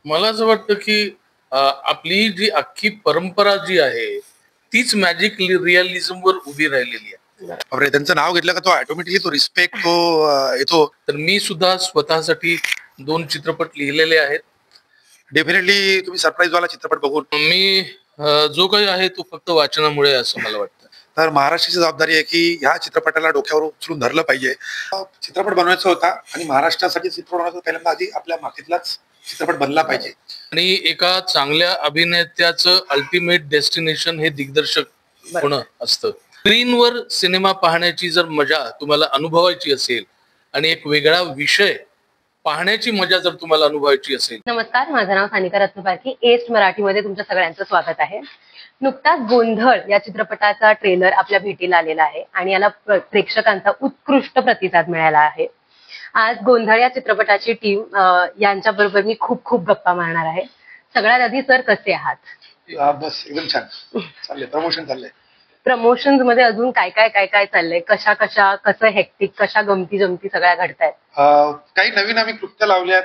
मला असं वाटतं की आपली जी अख्खी परंपरा जी आहे तीच मॅजिक रिअलिझम वर उभी राहिलेली आहे. बापरे, त्यांचं नाव घेतलं का तो ऑटोमॅटिकली तो रिस्पेक्ट तो येतो. तर मी सुद्धा स्वतःसाठी 2 चित्रपट लिहिलेले आहेत. डेफिनेटली तुम्ही सरप्राईज वाला चित्रपट बघून मी जो काही आहे तो फक्त वाचनामुळे असं मला वाटतं. तर महाराष्ट्राची जबाबदारी आहे की ह्या चित्रपटाला डोक्यावर उचलून धरलं पाहिजे. चित्रपट बनवायचा होता आणि महाराष्ट्रासाठी चित्रपट बनवायचा पहिल्यांदा आधी आपल्या मातीतलाच चित्रपट बनला पाहिजे. आणि एका चांगल्या अभिनेत्याचं अल्टिमेट डेस्टिनेशन हे दिग्दर्शक होणं असतं. स्क्रीनवर सिनेमा पाहण्याची जर मजा तुम्हाला अनुभवायची असेल आणि एक वेगळा विषय पाहण्याची मजा जर तुम्हाला अनुभवायची असेल. नमस्कार, माझं नाव सानिका रत्नपारखी. एस्ट मराठीमध्ये तुमच्या सगळ्यांचं स्वागत आहे. नुकताच गोंधळ या चित्रपटाचा ट्रेलर आपल्या भेटीला आलेला आहे आणि याला प्रेक्षकांचा उत्कृष्ट प्रतिसाद मिळाला आहे. आज गोंधळ या चित्रपटाची टीम यांच्याबरोबर मी खूप खूप गप्पा मारणार आहे. सगळ्यात आधी सर कसे आहात? बस एकदम छान चाललंय. प्रमोशन चाललंय. प्रमोशन्स मध्ये अजून काय काय काय काय चाललंय? कसं हेक्टिक, कशा गमती जमती सगळ्या घडतायत? काही नवीन आम्ही कृत्य लावल्यात.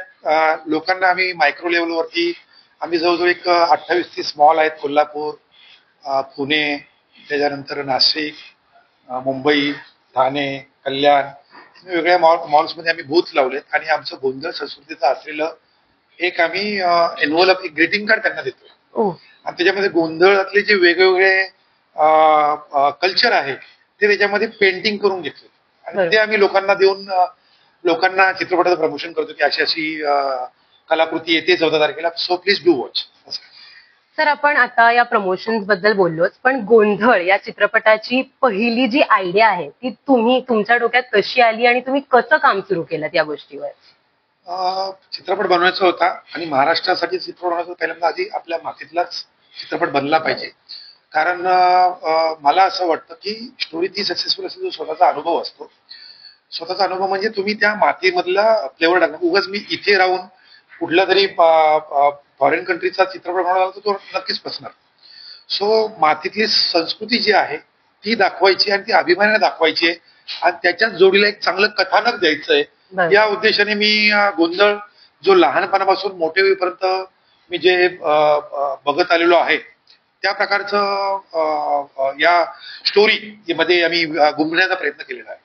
लोकांना आम्ही मायक्रो लेवलवरती आम्ही जवळजवळ एक 28-30 मॉल आहेत. कोल्हापूर, पुणे, त्याच्यानंतर नाशिक, मुंबई, ठाणे, कल्याण वेगवेगळ्या मॉल्समध्ये आम्ही बूथ लावलेत आणि आमचं गोंधळ संस्कृतीचं असलेलं एक आम्ही एनव्हलप, एक ग्रीटिंग कार्ड त्यांना देतोय. आणि त्याच्यामध्ये गोंधळातले जे वेगवेगळे कल्चर आहे ते त्याच्यामध्ये पेंटिंग करून घेतले आणि ते आम्ही लोकांना देऊन लोकांना चित्रपटाचं प्रमोशन करतो की अशी अशी कलाकृती येते 14 तारखेला. So please do watch. Sir, आपण आता या प्रमोशन्स बद्दल बोललोच, पण गोंधळ या चित्रपटाची पहिली जी आयडिया आहे ती तुमच्या डोक्यात कशी आली आणि तुम्ही कसं काम सुरू केलं या गोष्टीवर? चित्रपट बनवायचा होता आणि महाराष्ट्रासाठी चित्रपट बनवायचा पहिल्यांदा आधी आपल्या मातीतलाच चित्रपट बनला पाहिजे. कारण मला असं वाटतं की स्टोरी ती सक्सेसफुल असते जो स्वतःचा अनुभव असतो. स्वतःचा अनुभव म्हणजे तुम्ही त्या मातीमधला फ्लेवर टाकणार. उगाच मी इथे राहून कुठला तरी फॉरेन कंट्रीचा चित्रपट बनवला तर तो नक्कीच फसणार. सो मातीतली संस्कृती जी आहे ती दाखवायची आणि ती अभिमानाने दाखवायची आहे आणि त्याच्याच जोडीला एक चांगलं कथानक द्यायचंय. या उद्देशाने मी गोंधळ जो लहानपणापासून मोठे होईपर्यंत मी जे बघत आलेलो आहे त्या प्रकारचं या स्टोरी मध्ये आम्ही गुंफण्याचा प्रयत्न केलेला आहे.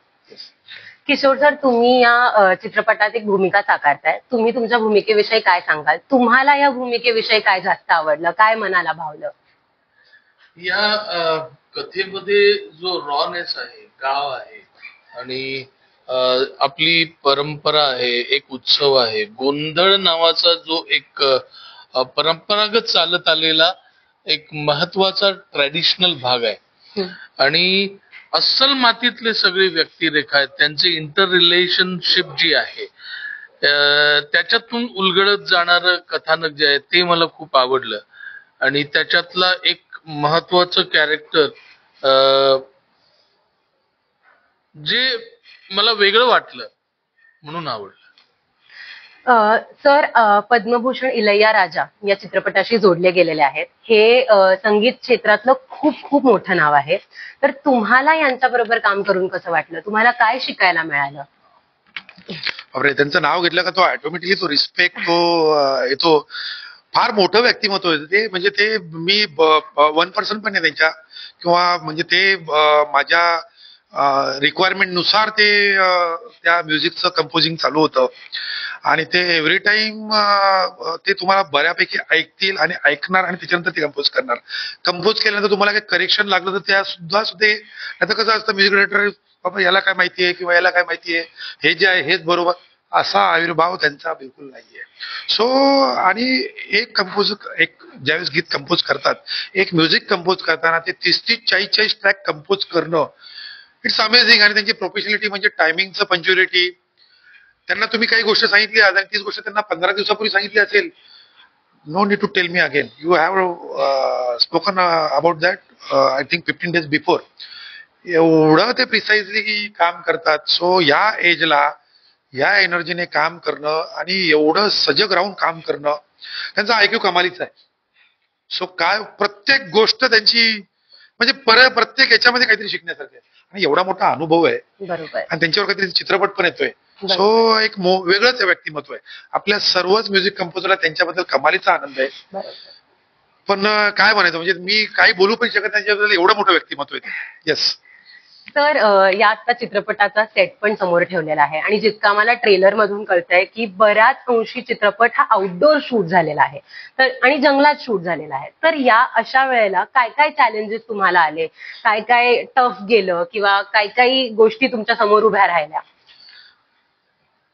किशोर सर, तुम्ही या चित्रपटात एक भूमिका साकारताय. तुम्ही तुमच्या भूमिकेविषयी काय सांगाल? तुम्हाला या भूमिकेविषयी काय जास्त आवडलं, काय मनाला भावलं? या कथेमध्ये जो रॉनेस आहे, गाव आहे आणि आपली परंपरा आहे, एक उत्सव आहे. गोंधळ नावाचा जो एक परंपरागत चालत आलेला एक महत्वाचा ट्रॅडिशनल भाग आहे आणि अस्सल मातीतले सगळे व्यक्तिरेखा आहेत, त्यांचे इंटर रिलेशनशिप जी आहे त्याच्यातून उलगडत जाणारं कथानक जे आहे ते मला खूप आवडलं आणि त्याच्यातला एक महत्वाचं कॅरेक्टर जे मला वेगळं वाटलं म्हणून आवडलं. सर, पद्मभूषण इलैयाराजा या चित्रपटाशी जोडले गेलेले आहेत. हे संगीत क्षेत्रातलं खूप खूप मोठं नाव आहे. तर तुम्हाला यांच्याबरोबर काम करून कसं वाटलं? तुम्हाला काय शिकायला मिळालं? बापरे, त्यांचं नाव घेतलं का तो ऑटोमॅटिकली तो रिस्पेक्ट तो येतो. फार मोठं व्यक्तिमत्व आहे ते. म्हणजे ते मी 1% पण नाही त्यांच्या किंवा म्हणजे ते माझ्या रिक्वायरमेंट नुसार ते त्या म्युझिकचं कंपोजिंग चालू होतं आणि ते एव्हरी टाइम ते तुम्हाला बऱ्यापैकी ऐकतील आणि ऐकणार आणि त्याच्यानंतर ते कंपोज करणार. कंपोज केल्यानंतर तुम्हाला काही करेक्शन लागलं तर त्या सुद्धा आता कसं असतं म्युझिक डायरेक्टर बाबा याला काय माहितीये किंवा याला काय माहितीये, हे जे आहे हेच बरोबर, असा आविर्भाव त्यांचा बिलकुल नाहीये. सो आणि एक ज्यावेळेस गीत कंपोज करतात, एक म्युझिक कंपोज करताना ते 30-40 ट्रॅक कंपोज करणं इट्स अमेझिंग. आणि त्यांची प्रोफेशनलिटी म्हणजे टायमिंगचं पंच्युअलिटी. त्यांना तुम्ही काही गोष्ट सांगितली आणि तीच गोष्ट त्यांना 15 दिवसापूर्वी सांगितली असेल, no need to tell me again, you have spoken about that I think 15 days before. एवढं ते प्रिसाइजली काम करतात. सो या एजला या एनर्जीने काम करणं आणि एवढं सजग राहून काम करणं, त्यांचा आयक्यू कमालीचा आहे. सो काय प्रत्येक गोष्ट त्यांची म्हणजे प्रत्येक याच्यामध्ये काहीतरी शिकण्यासारखं आहे आणि एवढा मोठा अनुभव आहे बरोबर. आणि त्यांच्यावर काहीतरी चित्रपट पण येतोय. सो एक वेगळंच व्यक्तिमत्व आहे. आपल्या सर्वच म्युझिक कंपोजरला त्यांच्याबद्दल कमालीचा आनंद आहे. पण काय म्हणायचं म्हणजे मी काही बोलू पण शकत नाही, त्यांच्याबद्दल एवढं मोठं व्यक्तिमत्व आहे. येस. तर या आता चित्रपटाचा सेट पण समोर ठेवलेला आहे आणि जितकं आम्हाला ट्रेलर मधून कळतंय की बऱ्याच अंशी चित्रपट हा आउटडोर शूट झालेला आहे, तर आणि जंगलात शूट झालेला आहे. तर या अशा वेळेला काय काय चॅलेंजेस तुम्हाला आले, काय काय टफ गेलं किंवा काय काही गोष्टी तुमच्या समोर उभ्या राहिल्या?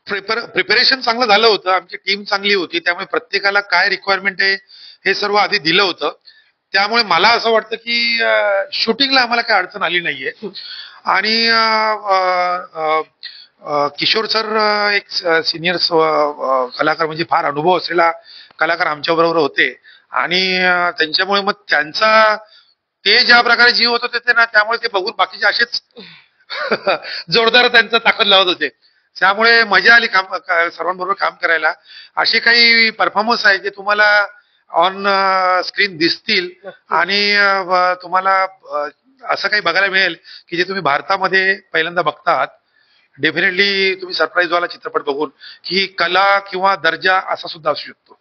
प्रिपरेशन चांगलं झालं होतं, आमची टीम चांगली होती, त्यामुळे प्रत्येकाला काय रिक्वायरमेंट आहे हे सर्व आधी दिलं होतं. त्यामुळे मला असं वाटतं की शूटिंगला आम्हाला काही अडचण आली नाहीये. आणि किशोर सर एक सिनियर कलाकार, म्हणजे फार अनुभव असलेला कलाकार आमच्या बरोबर होते. आणि त्यांच्यामुळे मग त्यांचा ते ज्या प्रकारे जीव होत होते ना, त्यामुळे ते बघून बाकीचे असेच जोरदार त्यांचा ताकद लावत होते. त्यामुळे मजा आली सर्वांबरोबर काम करायला. असे काही परफॉर्मन्स आहे जे तुम्हाला ऑन स्क्रीन दिसतील आणि तुम्हाला असं काही बघायला मिळेल की जे तुम्ही भारतामध्ये पहिल्यांदा बघता आहात. डेफिनेटली तुम्ही सरप्राईज व्हाल चित्रपट बघून की कला किंवा दर्जा असा सुद्धा असू शकतो.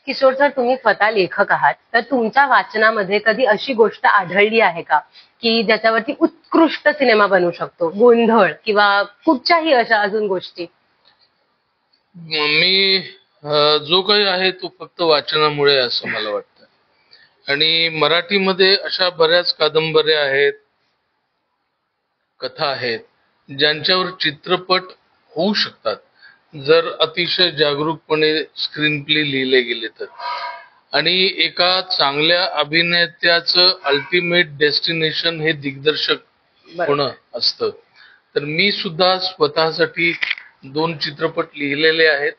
किशोर सर, तुम्ही स्वतः लेखक आहात, तर तुमच्या वाचनामध्ये कधी अशी गोष्ट आढळली आहे का की ज्याच्यावरती उत्कृष्ट सिनेमा बनू शकतो, गोंधळ किंवा कुठच्याही अशा अजून गोष्टी? मी जो काही आहे तो फक्त वाचनामुळे असं मला वाटतं. आणि मराठीमध्ये अशा बऱ्याच कादंबऱ्या आहेत, कथा आहेत, ज्यांच्यावर चित्रपट होऊ शकतात जर अतिशय जागरूकपणे स्क्रीन प्ले लिहिले गेले तर. आणि एका चांगल्या अभिनेत्याचं अल्टिमेट डेस्टिनेशन हे दिग्दर्शक होणं असतं. तर मी सुद्धा स्वतःसाठी 2 चित्रपट लिहिलेले आहेत,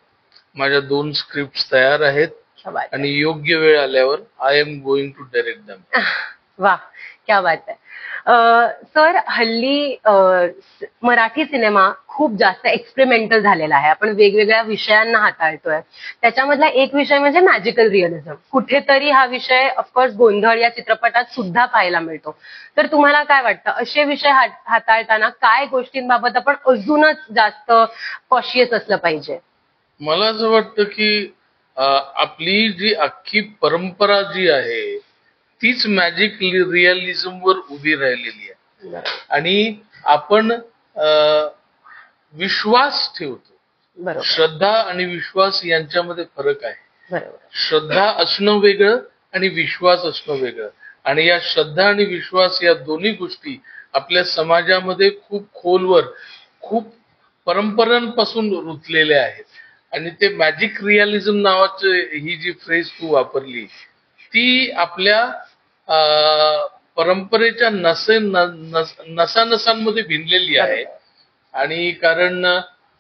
माझ्या 2 स्क्रिप्ट तयार आहेत आणि योग्य वेळ आल्यावर I am going to direct them. वा, क्या बात आहे. सर, हल्ली मराठी सिनेमा खूप जास्त एक्सपेरिमेंटल झालेला आहे. आपण वेगवेगळ्या विषयांना हाताळतोय. त्याच्यामधला एक विषय म्हणजे मॅजिकल रिअलिझम. कुठेतरी हा विषय ऑफकोर्स गोंधळ या चित्रपटात सुद्धा पाहायला मिळतो. तर तुम्हाला काय वाटतं, असे विषय हाताळताना काय गोष्टींबाबत आपण अजूनच जास्त कॉशियस असलं पाहिजे? मला असं वाटतं की आपली जी अख्खी परंपरा जी आहे तीच मॅजिक रिअलिझम वर उभी राहिलेली आहे. आणि आपण विश्वास ठेवतो. श्रद्धा आणि विश्वास यांच्यामध्ये फरक आहे. श्रद्धा असणं वेगळं आणि विश्वास असणं वेगळं. आणि या श्रद्धा आणि विश्वास या दोन्ही गोष्टी आपल्या समाजामध्ये खूप खोलवर, खूप परंपरांपासून रुतलेल्या आहेत. आणि ते मॅजिक रिअलिझम नावाचं ही जी फ्रेज तू वापरली ती आपल्या परंपरेच्या नसानसांमध्ये भिनलेली आहे. आणि कारण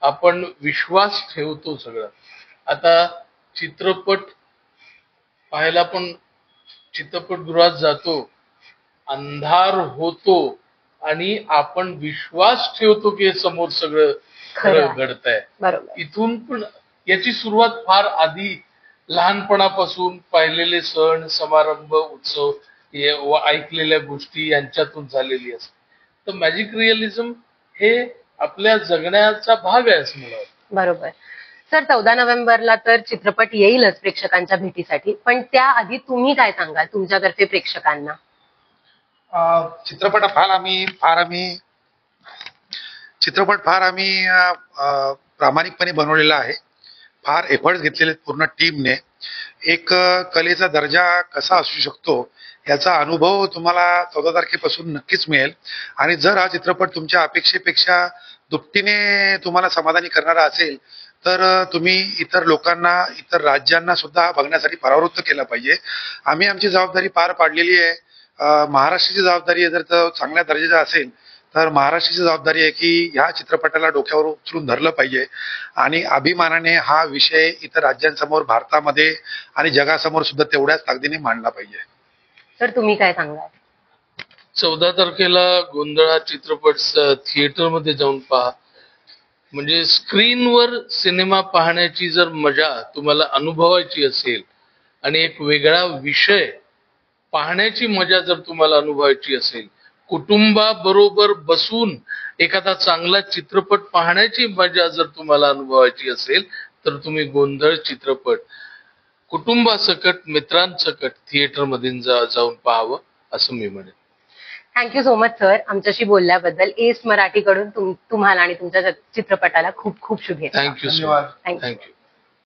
आपण विश्वास ठेवतो सगळं. आता चित्रपट पाहायला पण चित्रपटगृहात जातो, अंधार होतो आणि आपण विश्वास ठेवतो की समोर सगळं खरं घडतंय. इथून पण याची सुरुवात फार आधी लहानपणापासून पाहिलेले सण समारंभ उत्सव ऐकलेल्या गोष्टी यांच्यातून झालेली असते. तर मॅजिक रिअलिझम हे आपल्या जगण्याचा भाग आहे असं मला वाटतं. बरोबर. सर, 14 नोव्हेंबरला तर चित्रपट येईलच प्रेक्षकांच्या भेटीसाठी, पण त्याआधी तुम्ही काय सांगाल तुमच्यातर्फे प्रेक्षकांना? चित्रपट फार आम्ही प्रामाणिकपणे बनवलेला आहे. फार एफर्ट्स घेतलेले पूर्ण टीमने. एक कलेचा दर्जा कसा असू शकतो याचा अनुभव तुम्हाला 14 तारखेपासून नक्कीच मिळेल. आणि जर हा चित्रपट तुमच्या अपेक्षेपेक्षा दुपटीने तुम्हाला समाधानी करणारा असेल तर तुम्ही इतर लोकांना, इतर राज्यांना सुद्धा बघण्यासाठी परावृत्त केलं पाहिजे. आम्ही आमची जबाबदारी पार पाडलेली आहे. महाराष्ट्राची जबाबदारी आहे. जर तो चांगल्या दर्जाचा असेल तर महाराष्ट्राची जबाबदारी आहे की ह्या चित्रपटाला डोक्यावर उचलून धरलं पाहिजे आणि अभिमानाने हा विषय इतर राज्यांसमोर, भारतामध्ये आणि जगासमोर सुद्धा तेवढ्याच ताकदीने मांडला पाहिजे. तर तुम्ही काय सांगाल? 14 तारखेला गोंधळ हा चित्रपट थिएटरमध्ये जाऊन पहा. म्हणजे स्क्रीनवर सिनेमा पाहण्याची जर मजा तुम्हाला अनुभवायची असेल आणि एक वेगळा विषय पाहण्याची मजा जर तुम्हाला अनुभवायची असेल, कुटुंबाबरोबर बसून एखादा चांगला चित्रपट पाहण्याची मजा जर तुम्हाला अनुभवायची असेल तर तुम्ही गोंधळ चित्रपट कुटुंबासकट मित्रांसकट थिएटरमध्ये जाऊन पाहावं असं मी म्हणेन. थँक्यू सो मच सर आमच्याशी बोलल्याबद्दल. एस्ट मराठीकडून तुम्हाला आणि तुमच्या चित्रपटाला खूप खूप शुभेच्छा. थँक्यू सो धन्यवाद. मच. थँक्यू.